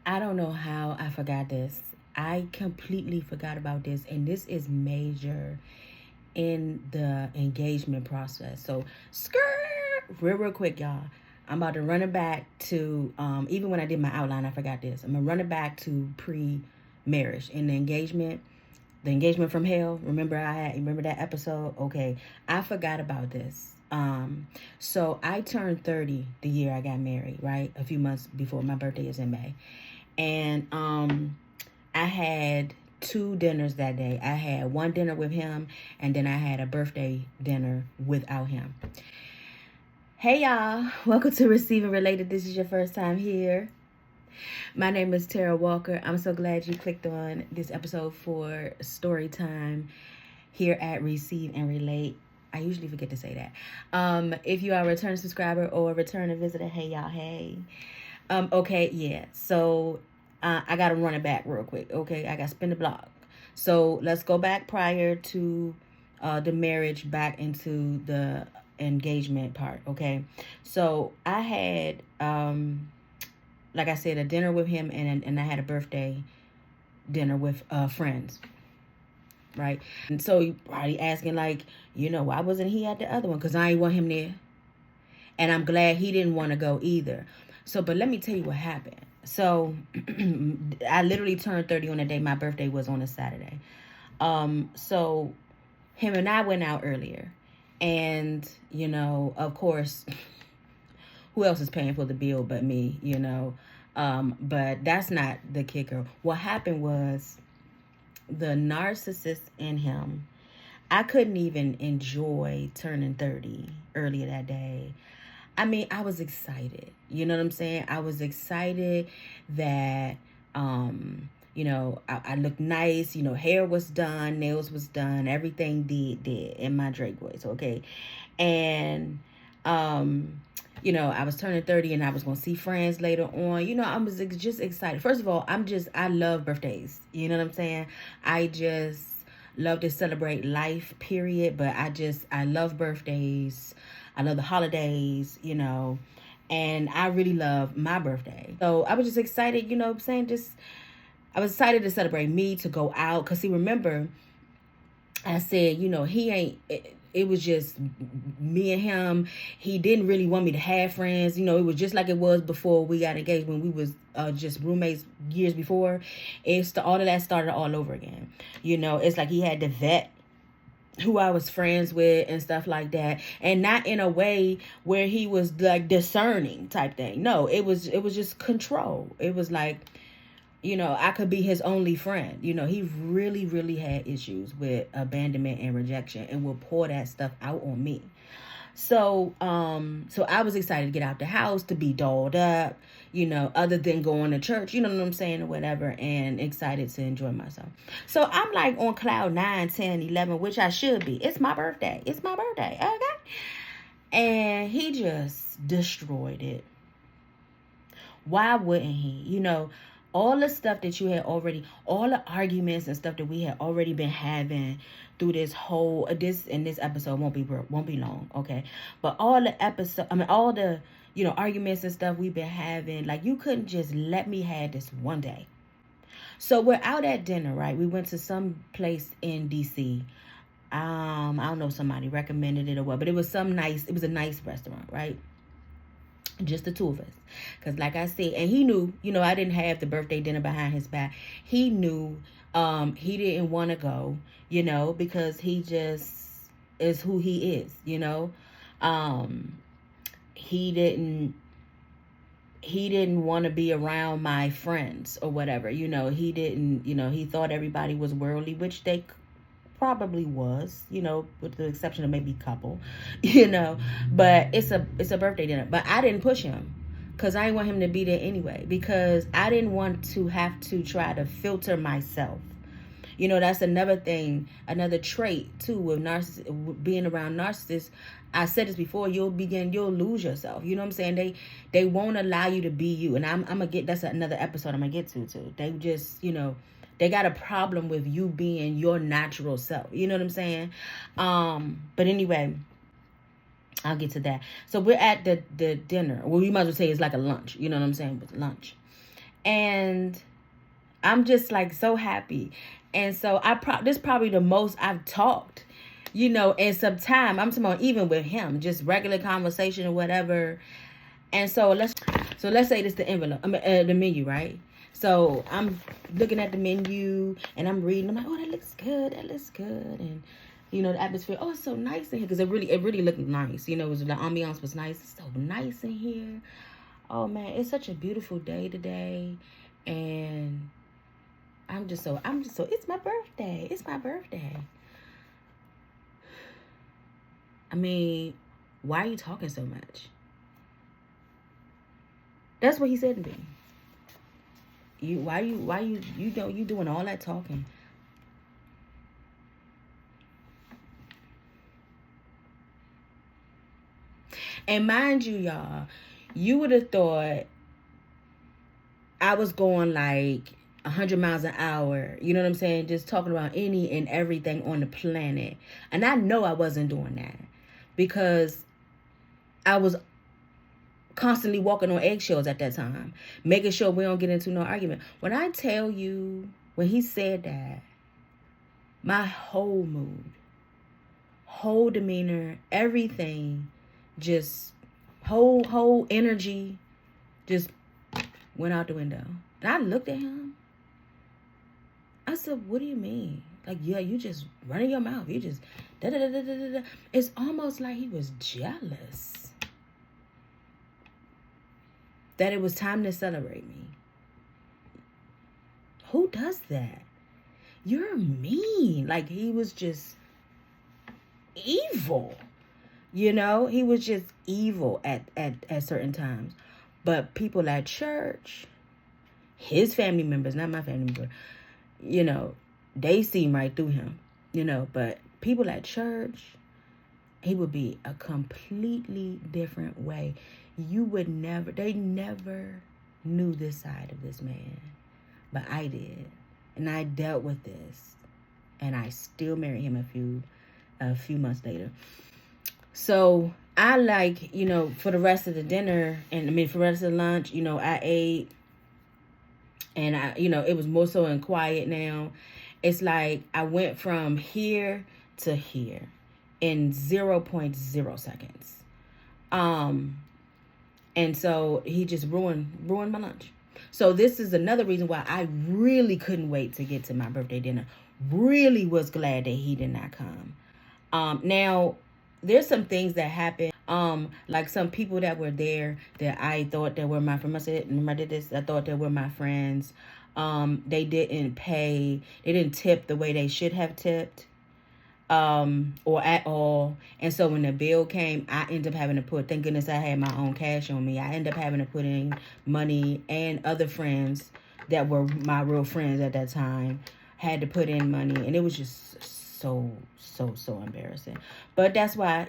I don't know how I forgot this. I completely forgot about this, and this is major in the engagement process. So, real quick, y'all. I'm about to run it back to, even when I did my outline, I forgot this. I'm going to run it back to pre-marriage in the engagement from hell. Remember that episode? Okay. I forgot about this. So I turned 30 the year I got married, right? A few months before my birthday is in May. And I had two dinners that day. I had one dinner with him, and then I had a birthday dinner without him. Hey y'all, welcome to Receiving Related. This is your first time here. My name is Tara Walker. I'm so glad you clicked on this episode for story time here at Receive and Relate. I usually forget to say that. If you are a return subscriber or a return visitor, hey y'all, hey. Okay, yeah. So I gotta run it back real quick. Okay, I gotta spin the block. So let's go back prior to the marriage, back into the engagement part. Okay, so I had like I said, a dinner with him, and I had a birthday dinner with friends. Right, and so you probably asking like, why wasn't he at the other one? Because I ain't want him there, and I'm glad he didn't want to go either. So, but let me tell you what happened. So, I literally turned 30 on the day my birthday was on a Saturday. So him and I went out earlier, and of course, who else is paying for the bill but me? But that's not the kicker. What happened was the narcissist in him. I couldn't even enjoy turning 30 earlier that day. I mean, I was excited. You know what I'm saying? I was excited that, I looked nice. Hair was done, nails was done, everything did in my Drake voice, okay? And, I was turning 30 and I was going to see friends later on. I was just excited. First of all, I love birthdays. You know what I'm saying? I just love to celebrate life, period. But I love birthdays. I love the holidays, and I really love my birthday. So I was just excited, what I'm saying? I was excited to celebrate me, to go out. Because, see, remember, I said, he ain't, it was just me and him. He didn't really want me to have friends. It was just like it was before we got engaged, when we was just roommates years before. All of that started all over again. It's like he had to vet who I was friends with and stuff like that, and not in a way where he was like discerning type thing. No, it was just control. It was like, I could be his only friend. He really, really had issues with abandonment and rejection, and will pour that stuff out on me. So I was excited to get out the house, to be dolled up, other than going to church, you know what I'm saying, or whatever, and excited to enjoy myself. So I'm like on cloud 9, 10, 11, which I should be. It's my birthday. Okay? And he just destroyed it. Why wouldn't he? All the stuff that you had already, all the arguments and stuff that we had already been having through this episode won't be long, okay? But all the arguments and stuff we've been having, like, you couldn't just let me have this one day. So we're out at dinner, right? We went to some place in DC. I don't know if somebody recommended it or what, but it was a nice restaurant, right? Just the two of us. Because like I said, and he knew, I didn't have the birthday dinner behind his back. He knew he didn't want to go, because he just is who he is, he didn't want to be around my friends or whatever, he didn't, he thought everybody was worldly, which they probably was, with the exception of maybe couple, but it's a birthday dinner. But I didn't push him, because I didn't want him to be there anyway, because I didn't want to have to try to filter myself. That's another trait too with being around narcissists. I said this before, you'll lose yourself. You know what I'm saying? They won't allow you to be you. And I'm gonna that's another episode I'm gonna get to too. They just, they got a problem with you being your natural self. You know what I'm saying? But anyway, I'll get to that. So we're at the dinner. Well, you might as well say it's like a lunch. You know what I'm saying? With lunch. And I'm just like so happy. And so this probably the most I've talked, in some time. I'm talking about even with him, just regular conversation or whatever. And so let's say this the envelope, the menu, right? So I'm looking at the menu and I'm reading. I'm like, oh, that looks good. That looks good. And the atmosphere. Oh, it's so nice in here because it really looked nice. The ambiance was nice. It's so nice in here. Oh man, it's such a beautiful day today, and I'm just so. It's my birthday. It's my birthday. I mean, why are you talking so much? That's what he said to me. You doing all that talking? And mind you, y'all, you would have thought I was going like 100 miles an hour. You know what I'm saying? Just talking about any and everything on the planet. And I know I wasn't doing that because I was constantly walking on eggshells at that time, making sure we don't get into no argument. When I tell you, when he said that, my whole mood, whole demeanor, everything, just whole energy just went out the window. And I looked at him. I said, what do you mean? Like, yeah, you just running your mouth. You just da-da-da-da-da-da. It's almost like he was jealous that it was time to celebrate me. Who does that? You're mean. Like, he was just evil. He was just evil at certain times. But people at church, his family members, not my family member, they see right through him, But people at church, he would be a completely different way. They never knew this side of this man. But I did. And I dealt with this. And I still married him a few months later. So I for the rest of the dinner and for the rest of the lunch, I ate and it was more so in quiet now. It's like I went from here to here in 0.0 seconds. And so he just ruined my lunch. So this is another reason why I really couldn't wait to get to my birthday dinner. Really was glad that he did not come. Now, there's some things that happened. Like some people that were there that I thought that were my friends. I thought they were my friends. They didn't pay. They didn't tip the way they should have tipped. Or at all. And so when the bill came, I ended up having to thank goodness I had my own cash on me. I ended up having to put in money, and other friends that were my real friends at that time had to put in money. And it was just so embarrassing. But that's why,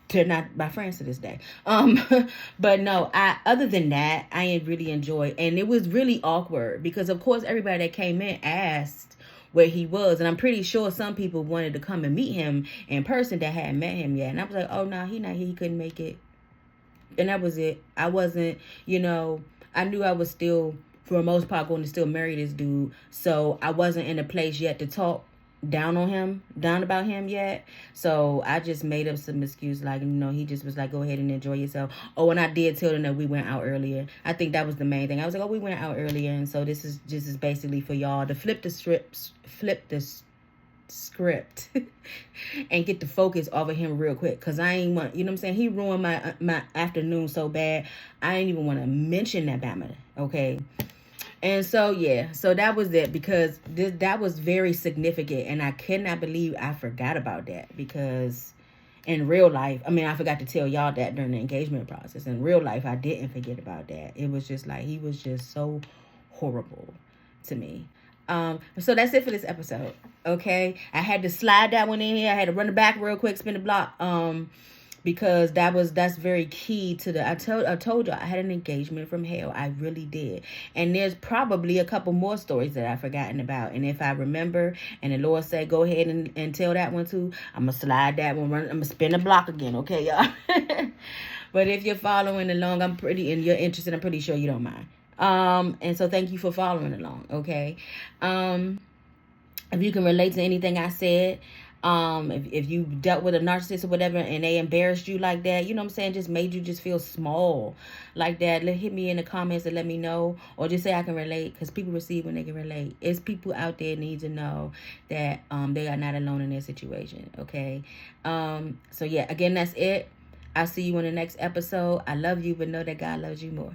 they're not my friends to this day. But no, other than that, I really enjoyed, and it was really awkward because of course everybody that came in asked where he was, and I'm pretty sure some people wanted to come and meet him in person that hadn't met him yet. And I was like, oh no, he not here, he couldn't make it. And that was it. I wasn't, I knew I was still, for the most part, going to still marry this dude. So I wasn't in a place yet to talk down about him yet. So I just made up some excuse, like, he just was like, go ahead and enjoy yourself. Oh, and I did tell them that we went out earlier. I think that was the main thing. I was like, oh, we went out earlier, and so this is basically for y'all to flip the script and get the focus off of him real quick, because I ain't want, he ruined my afternoon so bad. I ain't even want to mention that bama, okay? And so, yeah, so that was it, because that was very significant, and I cannot believe I forgot about that, because in real life, I forgot to tell y'all that during the engagement process. In real life, I didn't forget about that. It was just like, he was just so horrible to me. So that's it for this episode, okay? I had to slide that one in here. I had to run it back real quick, spin the block, because that's very key to I told you I had an engagement from hell. I really did. And there's probably a couple more stories that I've forgotten about. And if I remember and the Lord said, go ahead and tell that one too, I'm going to slide that one. I'm going to spin the block again. Okay, y'all. But if you're following along, and you're interested, I'm pretty sure you don't mind. And so thank you for following along. Okay. If you can relate to anything I said, if you dealt with a narcissist or whatever and they embarrassed you like that, you know what I'm saying, just made you just feel small like that, hit me in the comments and let me know, or just say I can relate, because people receive when they can relate. It's people out there need to know that they are not alone in their situation. Okay. So yeah, again, that's it. I'll see you in the next episode. I love you, but know that God loves you more.